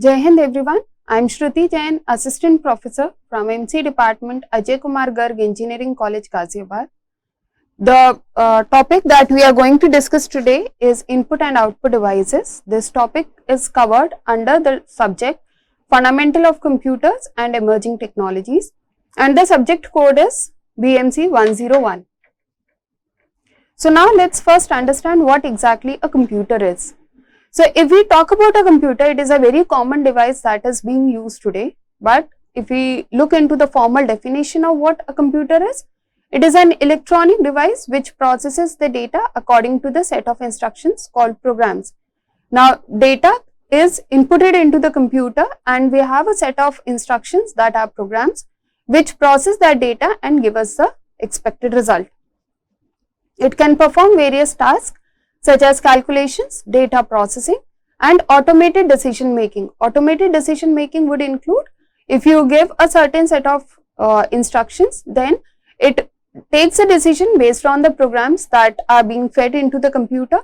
Jai Hind everyone. I am Shruti Jain, Assistant Professor from MC Department, Ajay Kumar Garg Engineering College, Ghaziabad. The topic that we are going to discuss today is input and output devices. This topic is covered under the subject Fundamental of Computers and Emerging Technologies, and the subject code is BMC 101. So now let's first understand what exactly a computer is. So if we talk about a computer, it is a very common device that is being used today. But if we look into the formal definition of what a computer is, it is an electronic device which processes the data according to the set of instructions called programs. Now data is inputted into the computer and we have a set of instructions that are programs which process that data and give us the expected result. It can perform various tasks such as calculations, data processing and automated decision making. Automated decision making would include if you give a certain set of instructions, then it takes a decision based on the programs that are being fed into the computer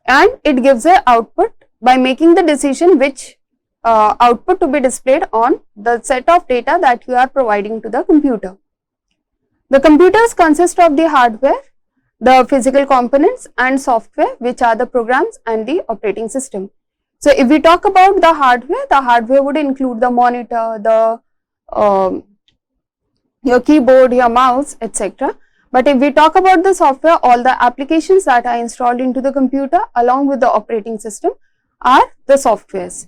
and it gives an output by making the decision which output to be displayed on the set of data that you are providing to the computer. The computers consist of the hardware, the physical components and software which are the programs and the operating system. So if we talk about the hardware would include the monitor, the your keyboard, your mouse, etc. But if we talk about the software, all the applications that are installed into the computer along with the operating system are the softwares.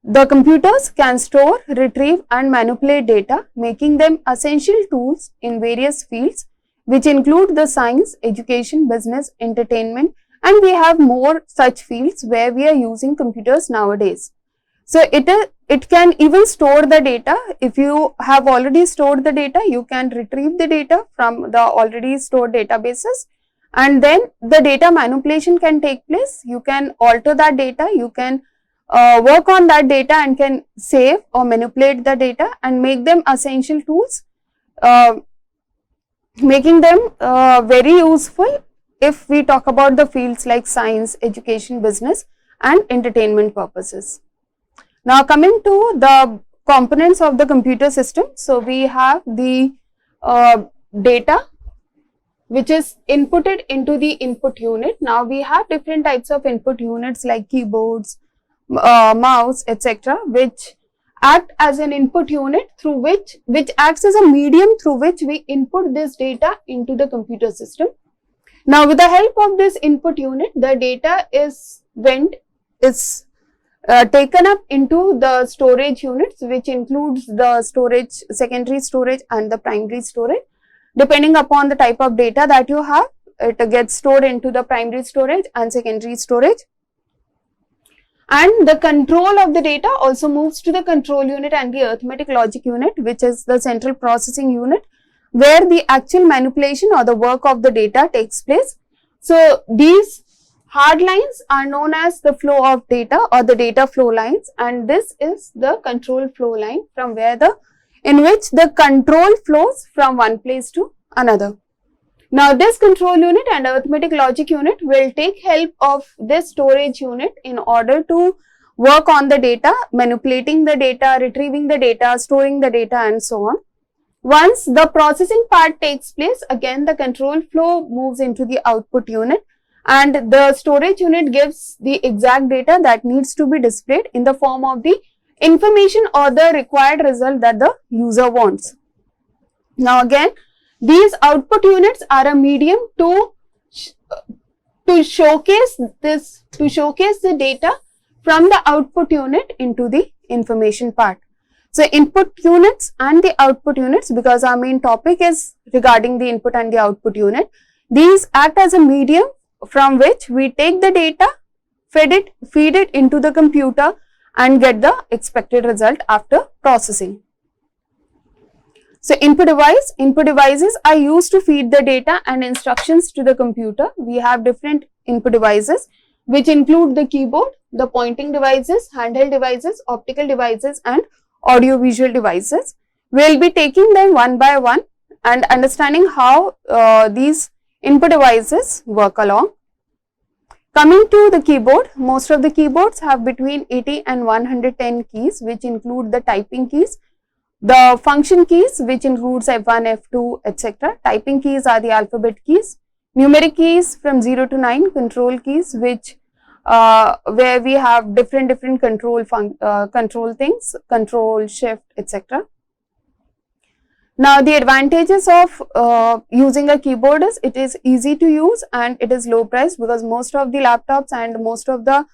The computers can store, retrieve and manipulate data, making them essential tools in various fields which include the science, education, business, entertainment, and we have more such fields where we are using computers nowadays. So it can even store the data. If you have already stored the data, you can retrieve the data from the already stored databases and then the data manipulation can take place. You can alter that data, you can work on that data and can save or manipulate the data and make them essential tools, making them very useful if we talk about the fields like science, education, business and entertainment purposes. Now coming to the components of the computer system, so we have the data which is inputted into the input unit. Now we have different types of input units like keyboards, mouse, etc., which act as an input unit through which acts as a medium through which we input this data into the computer system. Now with the help of this input unit, the data is taken up into the storage units, which includes the storage, secondary storage and the primary storage. Depending upon the type of data that you have, it gets stored into the primary storage and secondary storage. And the control of the data also moves to the control unit and the arithmetic logic unit, which is the central processing unit, where the actual manipulation or the work of the data takes place. So these hard lines are known as the flow of data or the data flow lines, and this is the control flow line from where in which the control flows from one place to another. Now this control unit and arithmetic logic unit will take help of this storage unit in order to work on the data, manipulating the data, retrieving the data, storing the data and so on. Once the processing part takes place, again the control flow moves into the output unit and the storage unit gives the exact data that needs to be displayed in the form of the information or the required result that the user wants. Now again, these output units are a medium to showcase the data from the output unit into the information part. So input units and the output units, because our main topic is regarding the input and the output unit, these act as a medium from which we take the data, feed it into the computer and get the expected result after processing. So input devices are used to feed the data and instructions to the computer. We have different input devices which include the keyboard, the pointing devices, handheld devices, optical devices and audio-visual devices. We will be taking them one by one and understanding how these input devices work along. Coming to the keyboard, most of the keyboards have between 80 and 110 keys, which include the typing keys, the function keys, which includes F1, F2, etc. Typing keys are the alphabet keys. Numeric keys from 0 to 9, control keys, which where we have different control things, control, shift, etc. Now, the advantages of using a keyboard is it is easy to use and it is low priced, because most of the laptops and most of the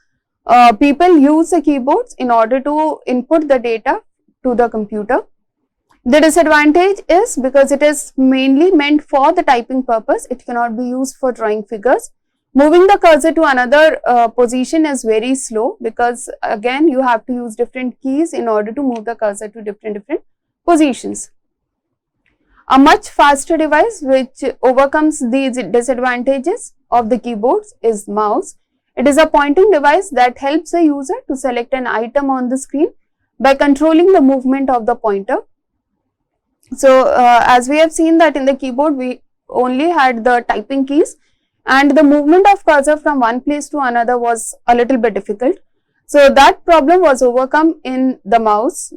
people use the keyboards in order to input the data to the computer. The disadvantage is because it is mainly meant for the typing purpose, it cannot be used for drawing figures. Moving the cursor to another position is very slow, because again you have to use different keys in order to move the cursor to different positions. A much faster device which overcomes these disadvantages of the keyboards is mouse. It is a pointing device that helps the user to select an item on the screen by controlling the movement of the pointer. So, as we have seen that in the keyboard we only had the typing keys, and the movement of cursor from one place to another was a little bit difficult. So, that problem was overcome in the mouse.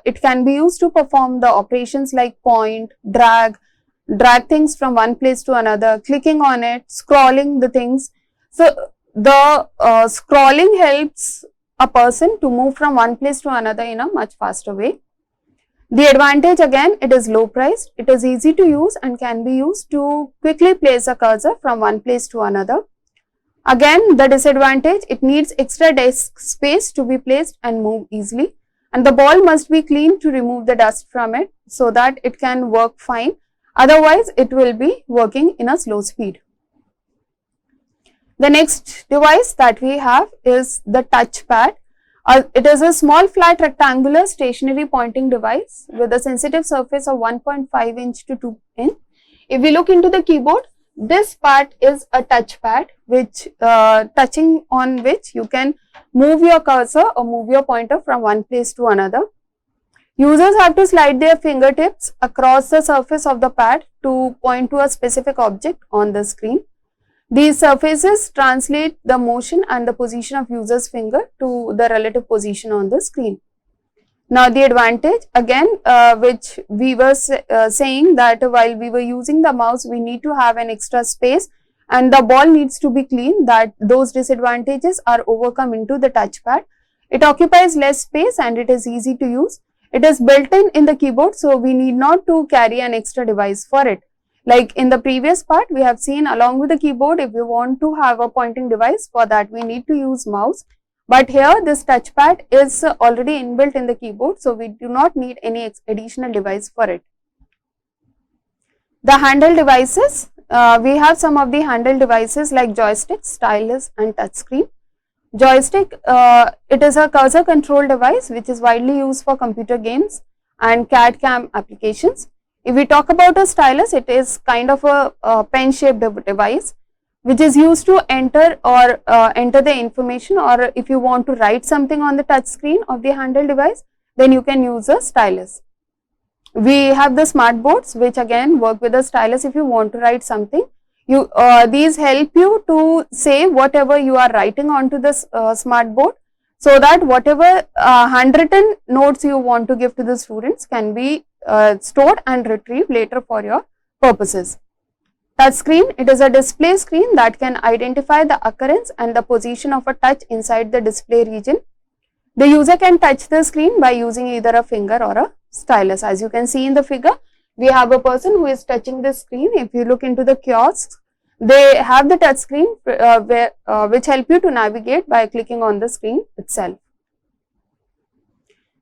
It can be used to perform the operations like point, drag things from one place to another, clicking on it, scrolling the things. So, the scrolling helps a person to move from one place to another in a much faster way. The advantage, again, it is low priced, it is easy to use and can be used to quickly place a cursor from one place to another. Again, the disadvantage, it needs extra desk space to be placed and move easily, and the ball must be cleaned to remove the dust from it so that it can work fine, otherwise it will be working in a slow speed. The next device that we have is the touchpad. It is a small flat rectangular stationary pointing device with a sensitive surface of 1.5 inch to 2 inch. If we look into the keyboard, this part is a touchpad which touching on which you can move your cursor or move your pointer from one place to another. Users have to slide their fingertips across the surface of the pad to point to a specific object on the screen. These surfaces translate the motion and the position of user's finger to the relative position on the screen. Now, the advantage, again, which we were saying that while we were using the mouse, we need to have an extra space and the ball needs to be clean, that those disadvantages are overcome into the touchpad. It occupies less space and it is easy to use. It is built in the keyboard, so we need not to carry an extra device for it. Like in the previous part, we have seen along with the keyboard, if we want to have a pointing device, for that we need to use mouse. But here this touchpad is already inbuilt in the keyboard, so we do not need any additional device for it. The handheld devices, we have some of the handheld devices like joystick, stylus and touchscreen. Joystick, it is a cursor control device which is widely used for computer games and CAD/CAM applications. If we talk about a stylus, it is kind of a pen shaped device which is used to enter the information, or if you want to write something on the touch screen of the handheld device, then you can use a stylus. We have the smart boards which again work with a stylus. If you want to write something, these help you to say whatever you are writing onto this smart board, so that whatever handwritten notes you want to give to the students can be stored and retrieved later for your purposes. Touch screen, it is a display screen that can identify the occurrence and the position of a touch inside the display region. The user can touch the screen by using either a finger or a stylus. As you can see in the figure, we have a person who is touching the screen. If you look into the kiosks, they have the touch screen which help you to navigate by clicking on the screen itself.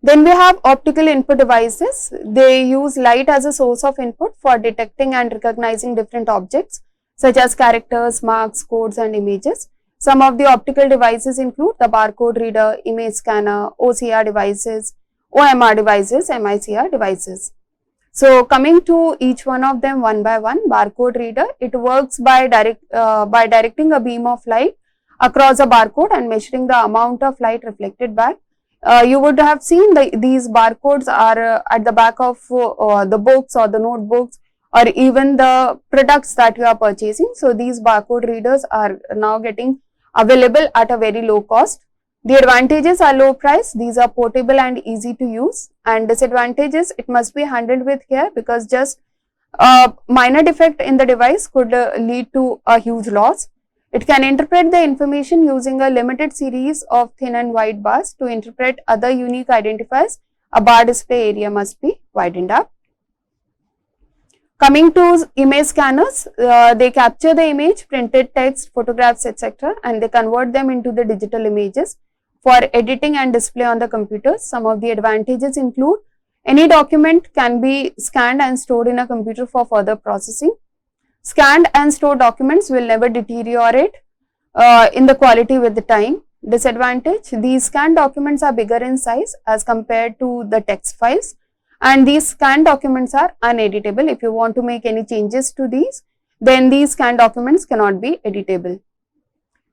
Then we have optical input devices. They use light as a source of input for detecting and recognizing different objects such as characters, marks, codes and images. Some of the optical devices include the barcode reader, image scanner, OCR devices, OMR devices, MICR devices. So, coming to each one of them one by one, barcode reader, it works by directing a beam of light across a barcode and measuring the amount of light reflected back. You would have seen these barcodes are at the back of the books or the notebooks or even the products that you are purchasing. So, these barcode readers are now getting available at a very low cost. The advantages are low price, these are portable and easy to use, and disadvantages, it must be handled with care because just a minor defect in the device could lead to a huge loss. It can interpret the information using a limited series of thin and wide bars. To interpret other unique identifiers, a bar display area must be widened up. Coming to image scanners, they capture the image, printed text, photographs, etc. and they convert them into the digital images for editing and display on the computers. Some of the advantages include any document can be scanned and stored in a computer for further processing. Scanned and stored documents will never deteriorate in the quality with the time. Disadvantage, these scanned documents are bigger in size as compared to the text files, and these scanned documents are uneditable. If you want to make any changes to these, then these scanned documents cannot be editable.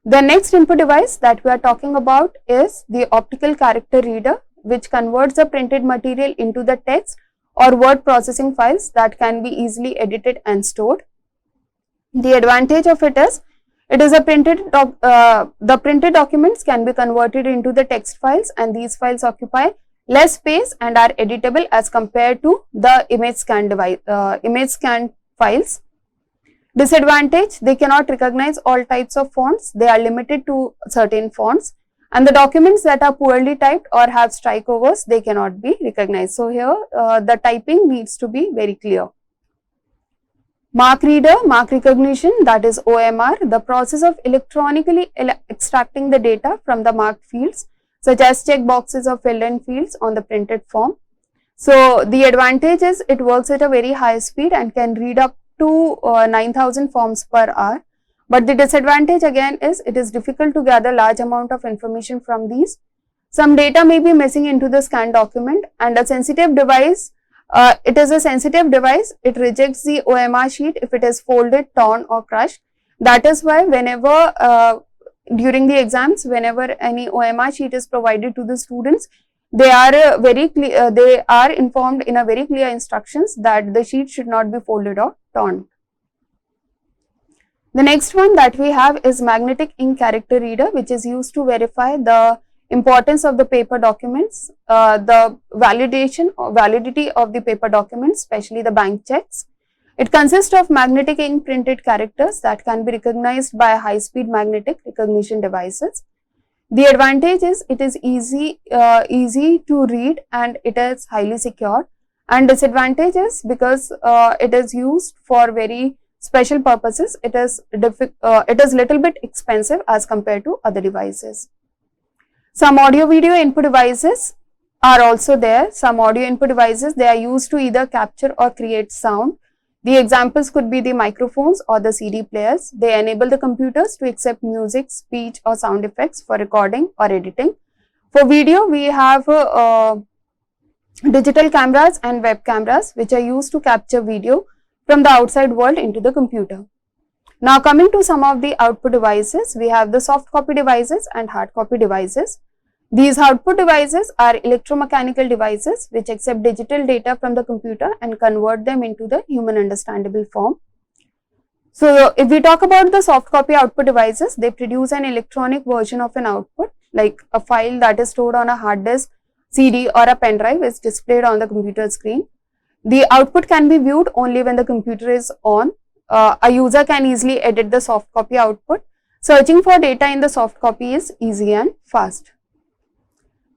The next input device that we are talking about is the optical character reader, which converts the printed material into the text or word processing files that can be easily edited and stored. The advantage of it is the printed documents can be converted into the text files, and these files occupy less space and are editable as compared to the image scanned files. Disadvantage, they cannot recognize all types of fonts, they are limited to certain fonts, and the documents that are poorly typed or have strikeovers, they cannot be recognized. So here the typing needs to be very clear. Mark reader, mark recognition, that is OMR, the process of electronically extracting the data from the marked fields such as check boxes or filled in fields on the printed form. So the advantage is it works at a very high speed and can read up to 9,000 forms per hour. But the disadvantage again is it is difficult to gather large amount of information from these. Some data may be missing into the scanned document, and a sensitive device, it is a sensitive device, it rejects the OMR sheet if it is folded, torn or crushed. That is why whenever during the exams, whenever any OMR sheet is provided to the students, they are they are informed in a very clear instructions that the sheet should not be folded or torn. The next one that we have is magnetic ink character reader, which is used to verify the importance of the paper documents, the validity of the paper documents, especially the bank checks. It consists of magnetic ink printed characters that can be recognized by high-speed magnetic recognition devices. The advantage is it is easy to read and it is highly secure, and disadvantage is because it is used for very special purposes, it is little bit expensive as compared to other devices. Some audio video input devices are also there. Some audio input devices, they are used to either capture or create sound. The examples could be the microphones or the CD players. They enable the computers to accept music, speech or sound effects for recording or editing. For video, we have digital cameras and web cameras which are used to capture video from the outside world into the computer. Now coming to some of the output devices, we have the soft copy devices and hard copy devices. These output devices are electromechanical devices which accept digital data from the computer and convert them into the human understandable form. So if we talk about the soft copy output devices, they produce an electronic version of an output, like a file that is stored on a hard disk, CD or a pen drive is displayed on the computer screen. The output can be viewed only when the computer is on. A user can easily edit the soft copy output. Searching for data in the soft copy is easy and fast.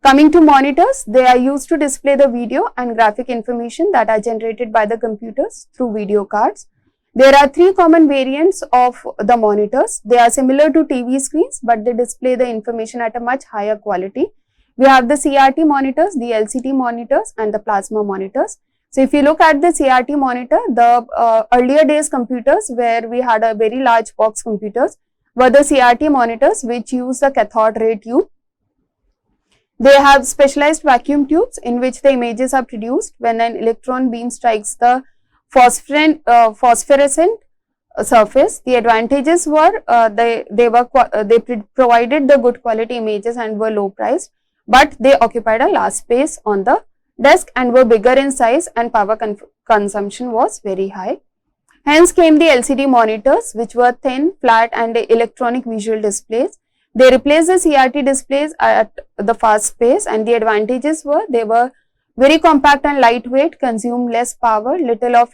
Coming to monitors, they are used to display the video and graphic information that are generated by the computers through video cards. There are three common variants of the monitors. They are similar to TV screens, but they display the information at a much higher quality. We have the CRT monitors, the LCD monitors and the plasma monitors. So if you look at the CRT monitor, the earlier days computers where we had a very large box computers were the CRT monitors which use the cathode ray tube. They have specialized vacuum tubes in which the images are produced when an electron beam strikes the phosphorescent surface. The advantages were they provided the good quality images and were low priced, but they occupied a large space on the desk and were bigger in size, and power consumption was very high. Hence came the LCD monitors, which were thin, flat and electronic visual displays They replaced the CRT displays at the fast pace, and the advantages were they were very compact and lightweight, consumed less power, little or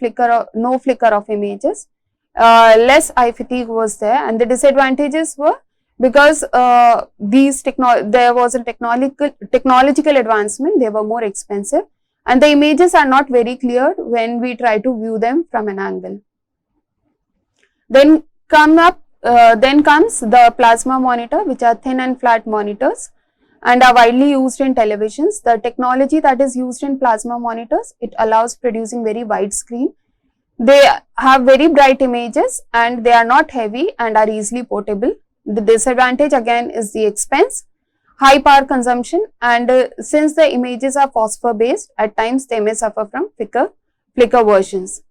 no flicker of images, less eye fatigue was there. And the disadvantages were because there was a technological advancement, they were more expensive, and the images are not very clear when we try to view them from an angle. Then comes the plasma monitor, which are thin and flat monitors and are widely used in televisions. The technology that is used in plasma monitors, it allows producing very wide screen. They have very bright images and they are not heavy and are easily portable. The disadvantage again is the expense, high power consumption, and since the images are phosphor based, at times they may suffer from flicker versions.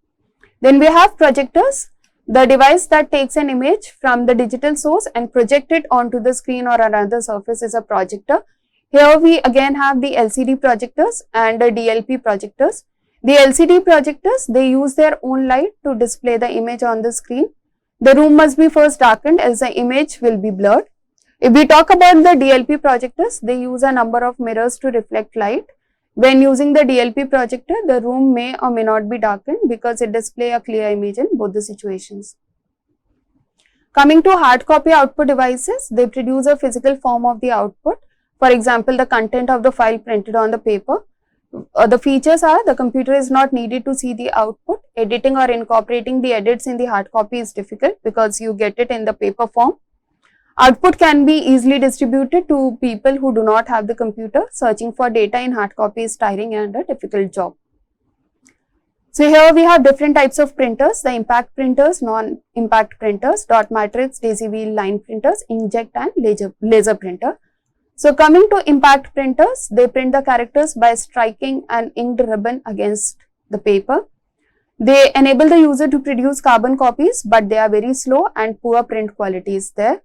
Then we have projectors. The device that takes an image from the digital source and project it onto the screen or another surface is a projector. Here we again have the LCD projectors and DLP projectors. The LCD projectors, they use their own light to display the image on the screen. The room must be first darkened as the image will be blurred. If we talk about the DLP projectors, they use a number of mirrors to reflect light. When using the DLP projector, the room may or may not be darkened because it displays a clear image in both the situations. Coming to hard copy output devices, they produce a physical form of the output. For example, the content of the file printed on the paper. The features are the computer is not needed to see the output. Editing or incorporating the edits in the hard copy is difficult because you get it in the paper form. Output can be easily distributed to people who do not have the computer. Searching for data in hard copy is tiring and a difficult job. So here we have different types of printers, the impact printers, non-impact printers, dot matrix, daisy wheel, line printers, inkjet and laser printer. So coming to impact printers, they print the characters by striking an inked ribbon against the paper. They enable the user to produce carbon copies, but they are very slow and poor print quality is there.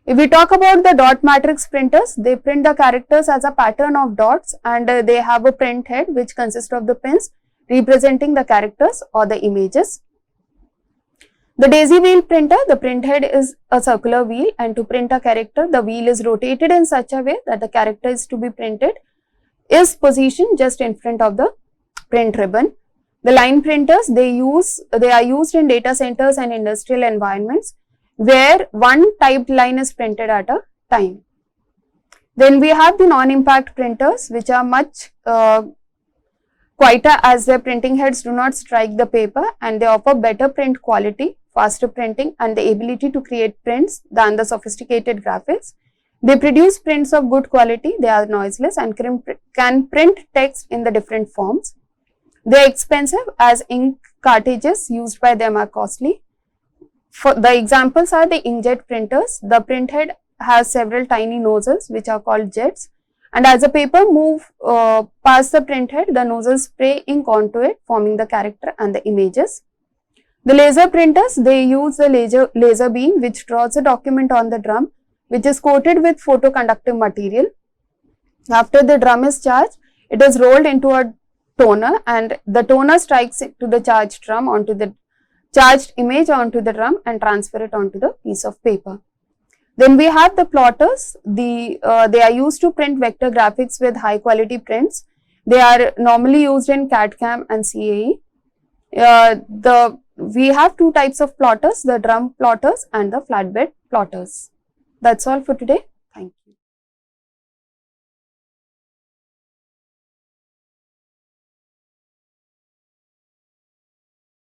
If we talk about the dot matrix printers, they print the characters as a pattern of dots and they have a print head which consists of the pins representing the characters or the images. The daisy wheel printer, the print head is a circular wheel and to print a character, the wheel is rotated in such a way that the character is to be printed is positioned just in front of the print ribbon. The line printers, they are used in data centers and industrial environments where one typed line is printed at a time. Then we have the non-impact printers, which are much quieter as their printing heads do not strike the paper and they offer better print quality, faster printing and the ability to create prints than the sophisticated graphics. They produce prints of good quality, they are noiseless and can print text in the different forms. They are expensive as ink cartridges used by them are costly. For the examples are the inkjet printers. The print head has several tiny nozzles which are called jets, and as the paper moves past the print head, the nozzles spray ink onto it, forming the character and the images. The laser printers, they use the laser beam which draws a document on the drum, which is coated with photoconductive material. After the drum is charged, it is rolled into a toner and the toner strikes it to the charged drum onto the charged image onto the drum and transfer it onto the piece of paper. Then we have the plotters. They are used to print vector graphics with high quality prints. They are normally used in CAD/CAM and CAE. We have two types of plotters, the drum plotters and the flatbed plotters. That's all for today.